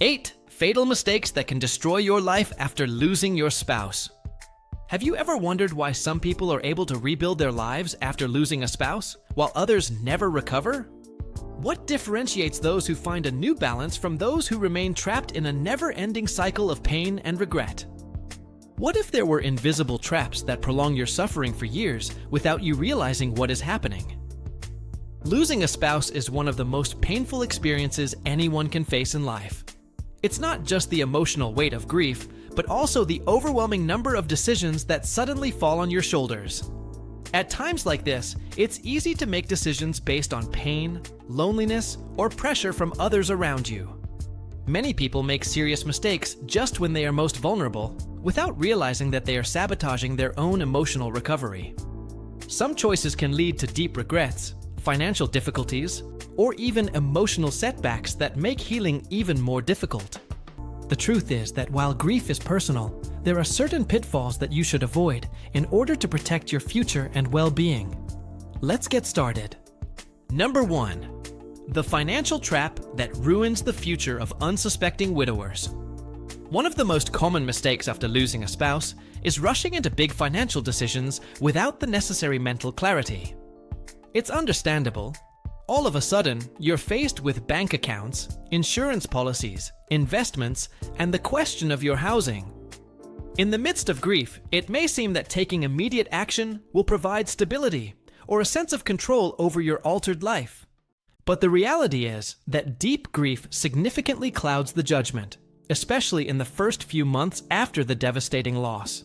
8 fatal mistakes that can destroy your life after losing your spouse. Have you ever wondered why some people are able to rebuild their lives after losing a spouse, while others never recover? What differentiates those who find a new balance from those who remain trapped in a never-ending cycle of pain and regret? What if there were invisible traps that prolong your suffering for years without you realizing what is happening? Losing a spouse is one of the most painful experiences anyone can face in life. It's not just the emotional weight of grief, but also the overwhelming number of decisions that suddenly fall on your shoulders. At times like this, it's easy to make decisions based on pain, loneliness, or pressure from others around you. Many people make serious mistakes just when they are most vulnerable, without realizing that they are sabotaging their own emotional recovery. Some choices can lead to deep regrets, financial difficulties, or even emotional setbacks that make healing even more difficult. The truth is that while grief is personal, there are certain pitfalls that you should avoid in order to protect your future and well-being. Let's get started. Number 1. The financial trap that ruins the future of unsuspecting widowers. One of the most common mistakes after losing a spouse is rushing into big financial decisions without the necessary mental clarity. It's understandable. All of a sudden, you're faced with bank accounts, insurance policies, investments, and the question of your housing. In the midst of grief, it may seem that taking immediate action will provide stability or a sense of control over your altered life. But the reality is that deep grief significantly clouds the judgment, especially in the first few months after the devastating loss.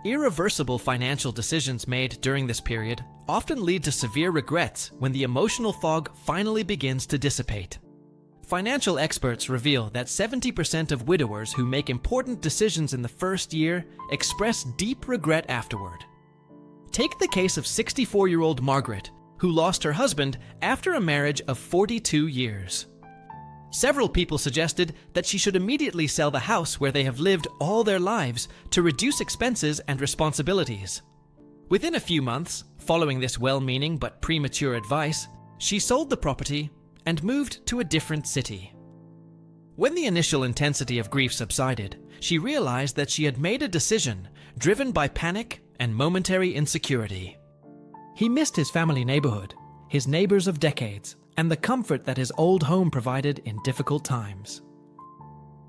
Irreversible financial decisions made during this period often lead to severe regrets when the emotional fog finally begins to dissipate. Financial experts reveal that 70% of widowers who make important decisions in the first year express deep regret afterward. Take the case of 64-year-old Margaret, who lost her husband after a marriage of 42 years. Several people suggested that she should immediately sell the house where they have lived all their lives to reduce expenses and responsibilities. Within a few months, following this well-meaning but premature advice, she sold the property and moved to a different city. When the initial intensity of grief subsided, she realized that she had made a decision driven by panic and momentary insecurity. He missed his family neighborhood, his neighbors of decades, and the comfort that his old home provided in difficult times.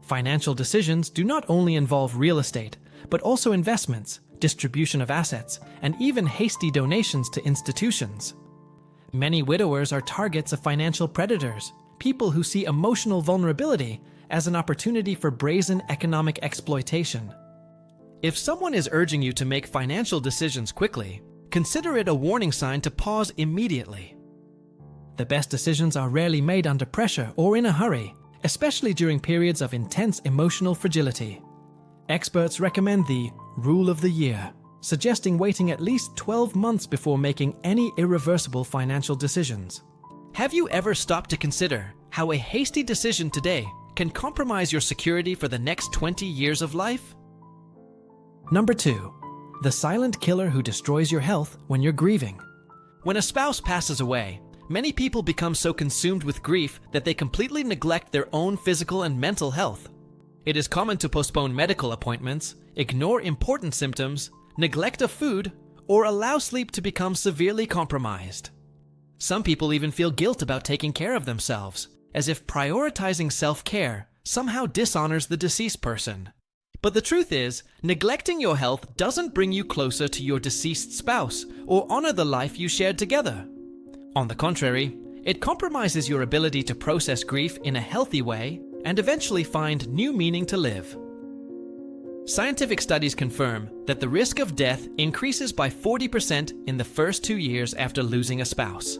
Financial decisions do not only involve real estate, but also investments, distribution of assets, and even hasty donations to institutions. Many widowers are targets of financial predators, people who see emotional vulnerability as an opportunity for brazen economic exploitation. If someone is urging you to make financial decisions quickly, consider it a warning sign to pause immediately. The best decisions are rarely made under pressure or in a hurry, especially during periods of intense emotional fragility. Experts recommend the rule of the year, suggesting waiting at least 12 months before making any irreversible financial decisions. Have you ever stopped to consider how a hasty decision today can compromise your security for the next 20 years of life? Number 2. The silent killer who destroys your health when you're grieving. When a spouse passes away, many people become so consumed with grief that they completely neglect their own physical and mental health. It is common to postpone medical appointments, ignore important symptoms, neglect of food, or allow sleep to become severely compromised. Some people even feel guilt about taking care of themselves, as if prioritizing self-care somehow dishonors the deceased person. But the truth is, neglecting your health doesn't bring you closer to your deceased spouse or honor the life you shared together. On the contrary, it compromises your ability to process grief in a healthy way and eventually find new meaning to live. Scientific studies confirm that the risk of death increases by 40% in the first 2 years after losing a spouse.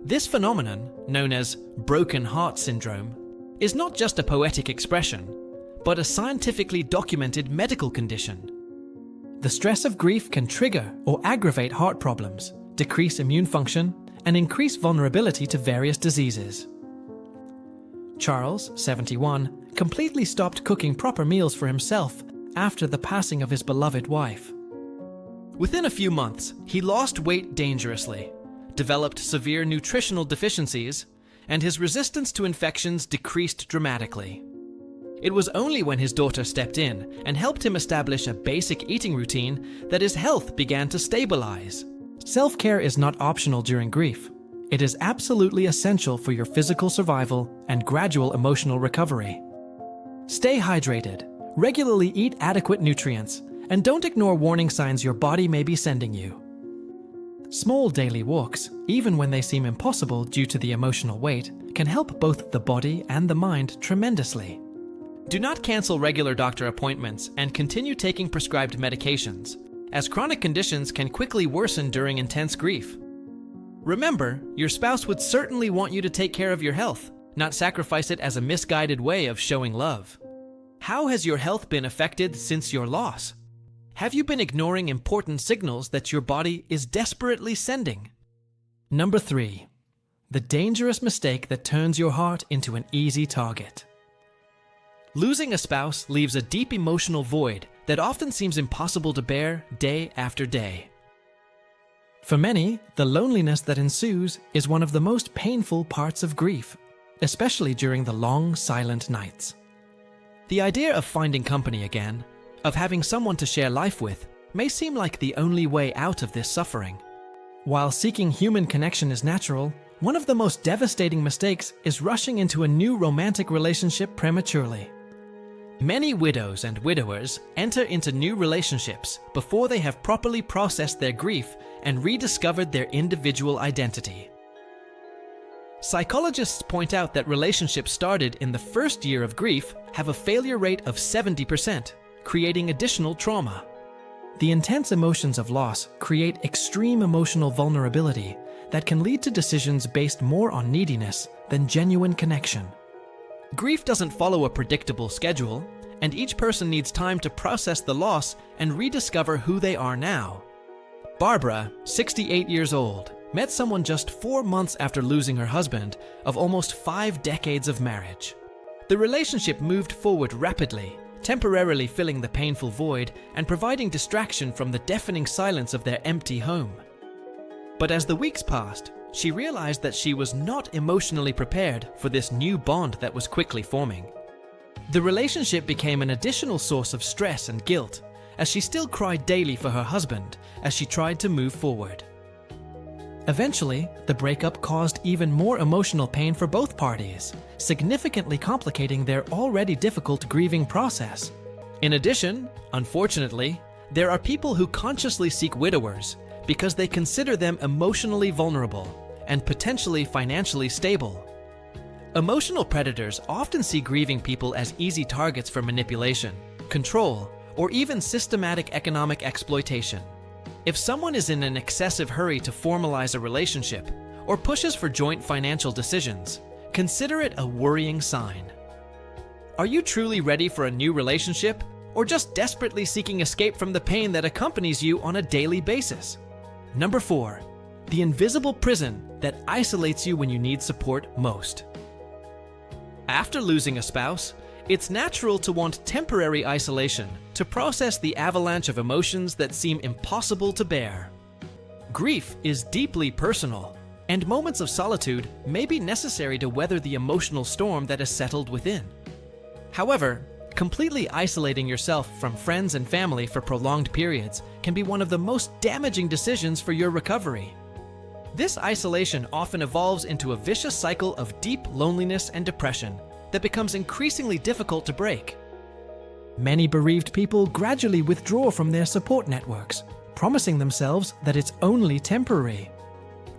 This phenomenon, known as broken heart syndrome, is not just a poetic expression, but a scientifically documented medical condition. The stress of grief can trigger or aggravate heart problems, decrease immune function, and increase vulnerability to various diseases. Charles, 71, completely stopped cooking proper meals for himself after the passing of his beloved wife. Within a few months, he lost weight dangerously, developed severe nutritional deficiencies, and his resistance to infections decreased dramatically. It was only when his daughter stepped in and helped him establish a basic eating routine that his health began to stabilize. Self-care is not optional during grief. It is absolutely essential for your physical survival and gradual emotional recovery. Stay hydrated, regularly eat adequate nutrients, and don't ignore warning signs your body may be sending you. Small daily walks, even when they seem impossible due to the emotional weight, can help both the body and the mind tremendously. Do not cancel regular doctor appointments and continue taking prescribed medications, as chronic conditions can quickly worsen during intense grief. Remember, your spouse would certainly want you to take care of your health, not sacrifice it as a misguided way of showing love. How has your health been affected since your loss? Have you been ignoring important signals that your body is desperately sending? Number 3. The dangerous mistake that turns your heart into an easy target. Losing a spouse leaves a deep emotional void that often seems impossible to bear day after day. For many, the loneliness that ensues is one of the most painful parts of grief, especially during the long, silent nights. The idea of finding company again, of having someone to share life with, may seem like the only way out of this suffering. While seeking human connection is natural, one of the most devastating mistakes is rushing into a new romantic relationship prematurely. Many widows and widowers enter into new relationships before they have properly processed their grief and rediscovered their individual identity. Psychologists point out that relationships started in the first year of grief have a failure rate of 70%, creating additional trauma. The intense emotions of loss create extreme emotional vulnerability that can lead to decisions based more on neediness than genuine connection. Grief doesn't follow a predictable schedule, and each person needs time to process the loss and rediscover who they are now. Barbara, 68 years old, met someone just 4 months after losing her husband of almost 5 decades of marriage. The relationship moved forward rapidly, temporarily filling the painful void and providing distraction from the deafening silence of their empty home. But as the weeks passed, she realized that she was not emotionally prepared for this new bond that was quickly forming. The relationship became an additional source of stress and guilt, as she still cried daily for her husband as she tried to move forward. Eventually, the breakup caused even more emotional pain for both parties, significantly complicating their already difficult grieving process. In addition, unfortunately, there are people who consciously seek widowers because they consider them emotionally vulnerable and potentially financially stable. Emotional predators often see grieving people as easy targets for manipulation, control, or even systematic economic exploitation. If someone is in an excessive hurry to formalize a relationship or pushes for joint financial decisions, consider it a worrying sign. Are you truly ready for a new relationship, or just desperately seeking escape from the pain that accompanies you on a daily basis? Number 4, the invisible prison that isolates you when you need support most. After losing a spouse, it's natural to want temporary isolation to process the avalanche of emotions that seem impossible to bear. Grief is deeply personal, and moments of solitude may be necessary to weather the emotional storm that has settled within. However, completely isolating yourself from friends and family for prolonged periods can be one of the most damaging decisions for your recovery. This isolation often evolves into a vicious cycle of deep loneliness and depression that becomes increasingly difficult to break. Many bereaved people gradually withdraw from their support networks, promising themselves that it's only temporary.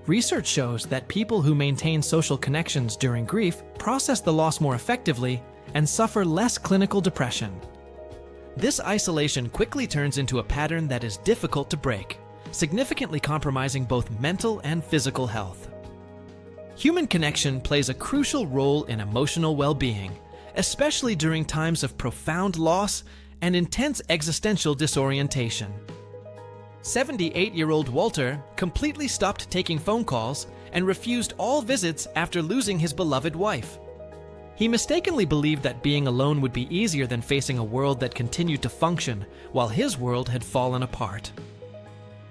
Research shows that people who maintain social connections during grief process the loss more effectively and suffer less clinical depression. This isolation quickly turns into a pattern that is difficult to break, significantly compromising both mental and physical health. Human connection plays a crucial role in emotional well-being, especially during times of profound loss and intense existential disorientation. 78-year-old Walter completely stopped taking phone calls and refused all visits after losing his beloved wife. He mistakenly believed that being alone would be easier than facing a world that continued to function while his world had fallen apart.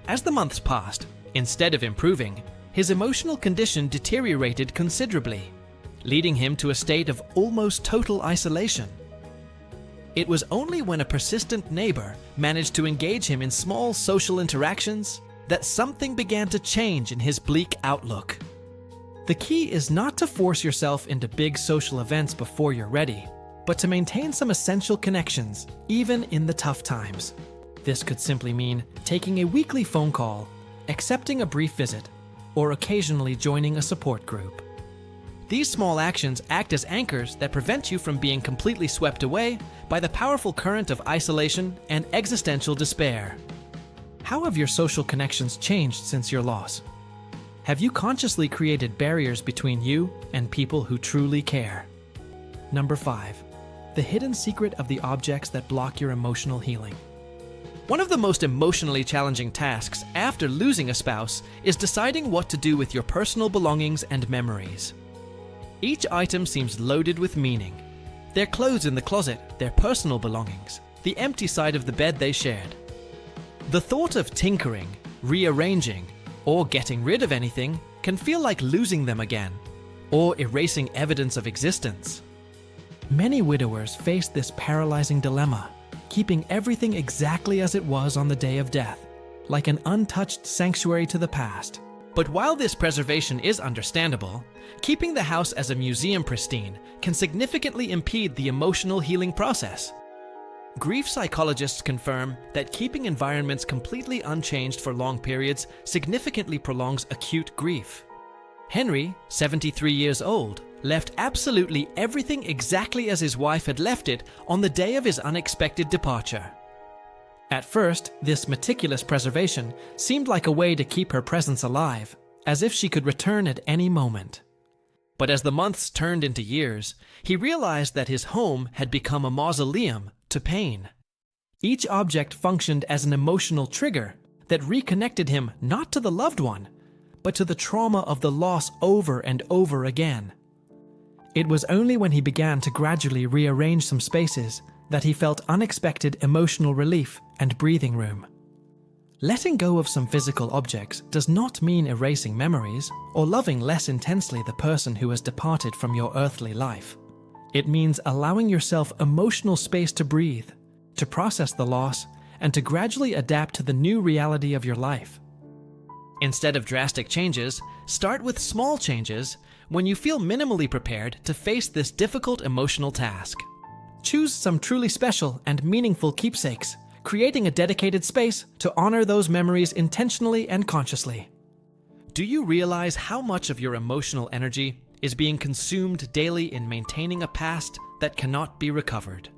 As the months passed, instead of improving, his emotional condition deteriorated considerably, leading him to a state of almost total isolation. It was only when a persistent neighbor managed to engage him in small social interactions that something began to change in his bleak outlook. The key is not to force yourself into big social events before you're ready, but to maintain some essential connections, even in the tough times. This could simply mean taking a weekly phone call, accepting a brief visit, or occasionally joining a support group. These small actions act as anchors that prevent you from being completely swept away by the powerful current of isolation and existential despair. How have your social connections changed since your loss? Have you consciously created barriers between you and people who truly care? Number 5. The hidden secret of the objects that block your emotional healing. One of the most emotionally challenging tasks after losing a spouse is deciding what to do with your personal belongings and memories. Each item seems loaded with meaning. Their clothes in the closet, their personal belongings, the empty side of the bed they shared. The thought of tinkering, rearranging, or getting rid of anything can feel like losing them again, or erasing evidence of existence. Many widowers face this paralyzing dilemma, keeping everything exactly as it was on the day of death, like an untouched sanctuary to the past. But while this preservation is understandable, keeping the house as a museum pristine can significantly impede the emotional healing process. Grief psychologists confirm that keeping environments completely unchanged for long periods significantly prolongs acute grief. Henry, 73 years old, left absolutely everything exactly as his wife had left it on the day of his unexpected departure. At first, this meticulous preservation seemed like a way to keep her presence alive, as if she could return at any moment. But as the months turned into years, he realized that his home had become a mausoleum to pain. Each object functioned as an emotional trigger that reconnected him not to the loved one, but to the trauma of the loss over and over again. It was only when he began to gradually rearrange some spaces that he felt unexpected emotional relief and breathing room. Letting go of some physical objects does not mean erasing memories or loving less intensely the person who has departed from your earthly life. It means allowing yourself emotional space to breathe, to process the loss, and to gradually adapt to the new reality of your life. Instead of drastic changes, start with small changes when you feel minimally prepared to face this difficult emotional task. Choose some truly special and meaningful keepsakes, creating a dedicated space to honor those memories intentionally and consciously. Do you realize how much of your emotional energy is being consumed daily in maintaining a past that cannot be recovered?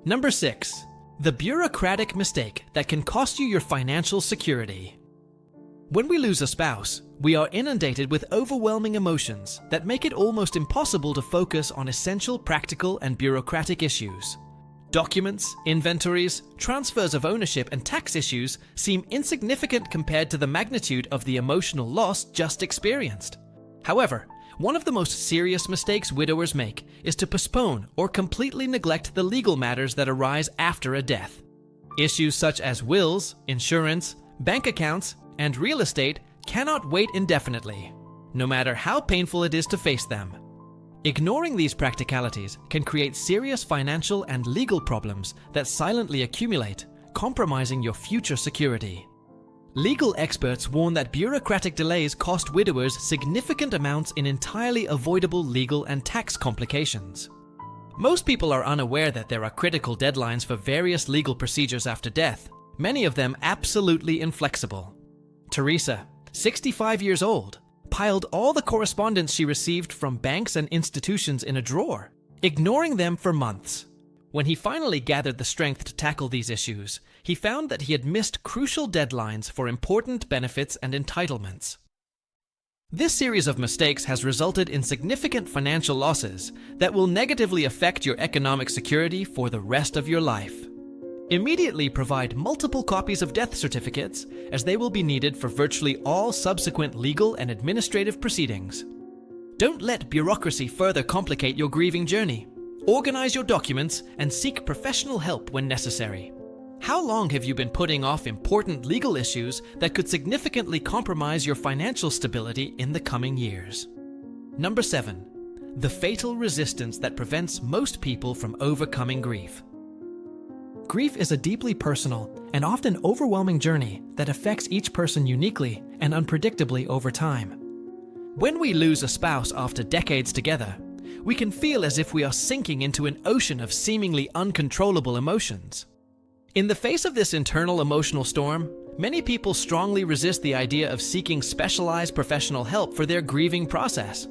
Number 6. The bureaucratic mistake that can cost you your financial security. When we lose a spouse, we are inundated with overwhelming emotions that make it almost impossible to focus on essential practical and bureaucratic issues. Documents, inventories, transfers of ownership, and tax issues seem insignificant compared to the magnitude of the emotional loss just experienced. However, one of the most serious mistakes widowers make is to postpone or completely neglect the legal matters that arise after a death. Issues such as wills, insurance, bank accounts, and real estate cannot wait indefinitely, no matter how painful it is to face them. Ignoring these practicalities can create serious financial and legal problems that silently accumulate, compromising your future security. Legal experts warn that bureaucratic delays cost widowers significant amounts in entirely avoidable legal and tax complications. Most people are unaware that there are critical deadlines for various legal procedures after death, many of them absolutely inflexible. Teresa, 65 years old, piled all the correspondence she received from banks and institutions in a drawer, ignoring them for months. When he finally gathered the strength to tackle these issues, he found that he had missed crucial deadlines for important benefits and entitlements. This series of mistakes has resulted in significant financial losses that will negatively affect your economic security for the rest of your life. Immediately provide multiple copies of death certificates, as they will be needed for virtually all subsequent legal and administrative proceedings. Don't let bureaucracy further complicate your grieving journey. Organize your documents and seek professional help when necessary. How long have you been putting off important legal issues that could significantly compromise your financial stability in the coming years? Number 7. The fatal resistance that prevents most people from overcoming grief. Grief is a deeply personal and often overwhelming journey that affects each person uniquely and unpredictably over time. When we lose a spouse after decades together, we can feel as if we are sinking into an ocean of seemingly uncontrollable emotions. In the face of this internal emotional storm, many people strongly resist the idea of seeking specialized professional help for their grieving process.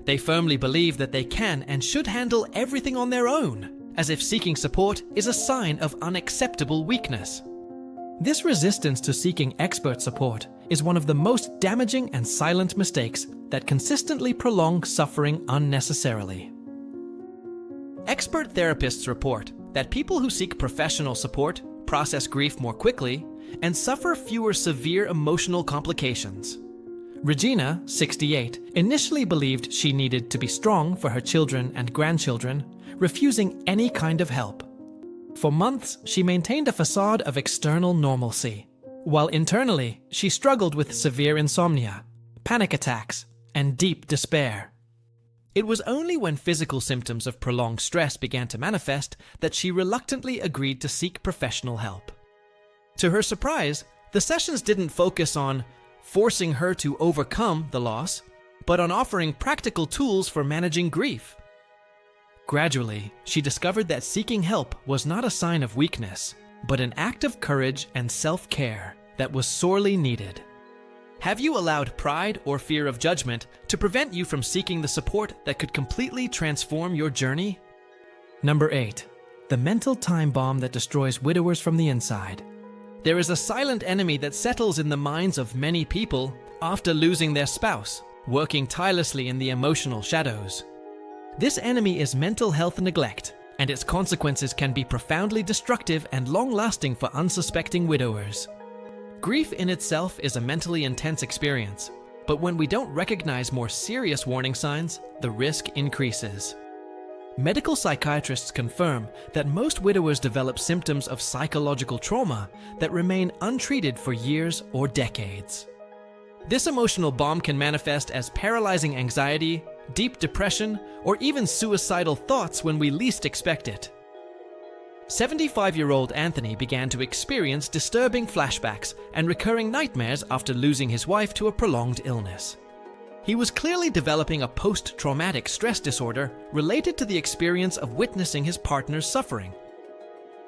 They firmly believe that they can and should handle everything on their own, as if seeking support is a sign of unacceptable weakness. This resistance to seeking expert support is one of the most damaging and silent mistakes that consistently prolong suffering unnecessarily. Expert therapists report that people who seek professional support process grief more quickly and suffer fewer severe emotional complications. Regina, 68, initially believed she needed to be strong for her children and grandchildren, refusing any kind of help. For months, she maintained a facade of external normalcy, while internally, she struggled with severe insomnia, panic attacks, and deep despair. It was only when physical symptoms of prolonged stress began to manifest that she reluctantly agreed to seek professional help. To her surprise, the sessions didn't focus on forcing her to overcome the loss, but on offering practical tools for managing grief. Gradually, she discovered that seeking help was not a sign of weakness, but an act of courage and self-care that was sorely needed. Have you allowed pride or fear of judgment to prevent you from seeking the support that could completely transform your journey? Number 8. The mental time bomb that destroys widowers from the inside. There is a silent enemy that settles in the minds of many people after losing their spouse, working tirelessly in the emotional shadows. This enemy is mental health neglect, and its consequences can be profoundly destructive and long-lasting for unsuspecting widowers. Grief in itself is a mentally intense experience, but when we don't recognize more serious warning signs, the risk increases. Medical psychiatrists confirm that most widowers develop symptoms of psychological trauma that remain untreated for years or decades. This emotional bomb can manifest as paralyzing anxiety, deep depression, or even suicidal thoughts when we least expect it. 75-year-old Anthony began to experience disturbing flashbacks and recurring nightmares after losing his wife to a prolonged illness. He was clearly developing a post-traumatic stress disorder related to the experience of witnessing his partner's suffering.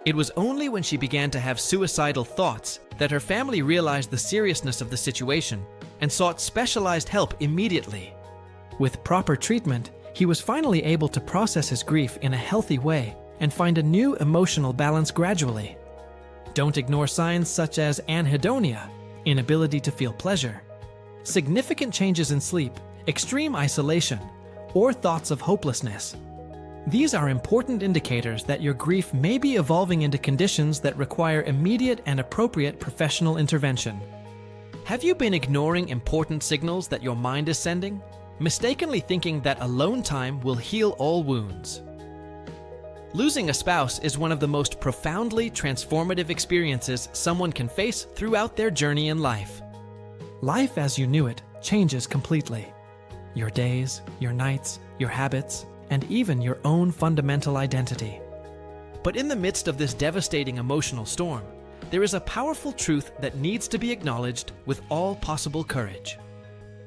It was only when she began to have suicidal thoughts that her family realized the seriousness of the situation and sought specialized help immediately. With proper treatment, he was finally able to process his grief in a healthy way and find a new emotional balance gradually. Don't ignore signs such as anhedonia, inability to feel pleasure, significant changes in sleep, extreme isolation, or thoughts of hopelessness. These are important indicators that your grief may be evolving into conditions that require immediate and appropriate professional intervention. Have you been ignoring important signals that your mind is sending, mistakenly thinking that alone time will heal all wounds? Losing a spouse is one of the most profoundly transformative experiences someone can face throughout their journey in life. Life as you knew it changes completely. Your days, your nights, your habits, and even your own fundamental identity. But in the midst of this devastating emotional storm, there is a powerful truth that needs to be acknowledged with all possible courage.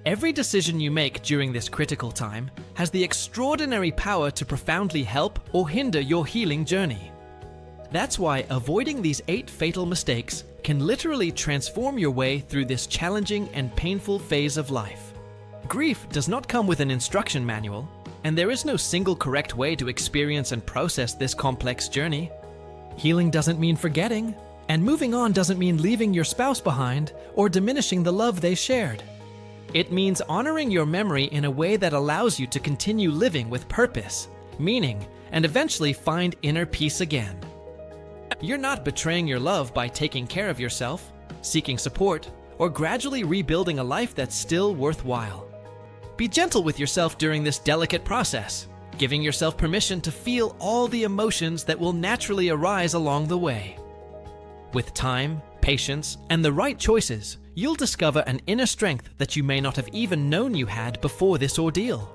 Every decision you make during this critical time has the extraordinary power to profoundly help or hinder your healing journey. That's why avoiding these 8 fatal mistakes can literally transform your way through this challenging and painful phase of life. Grief does not come with an instruction manual, and there is no single correct way to experience and process this complex journey. Healing doesn't mean forgetting, and moving on doesn't mean leaving your spouse behind or diminishing the love they shared. It means honoring your memory in a way that allows you to continue living with purpose, meaning, and eventually find inner peace again. You're not betraying your love by taking care of yourself, seeking support, or gradually rebuilding a life that's still worthwhile. Be gentle with yourself during this delicate process, giving yourself permission to feel all the emotions that will naturally arise along the way. With time, patience, and the right choices, you'll discover an inner strength that you may not have even known you had before this ordeal.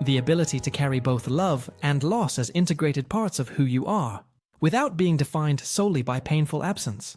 The ability to carry both love and loss as integrated parts of who you are, without being defined solely by painful absence.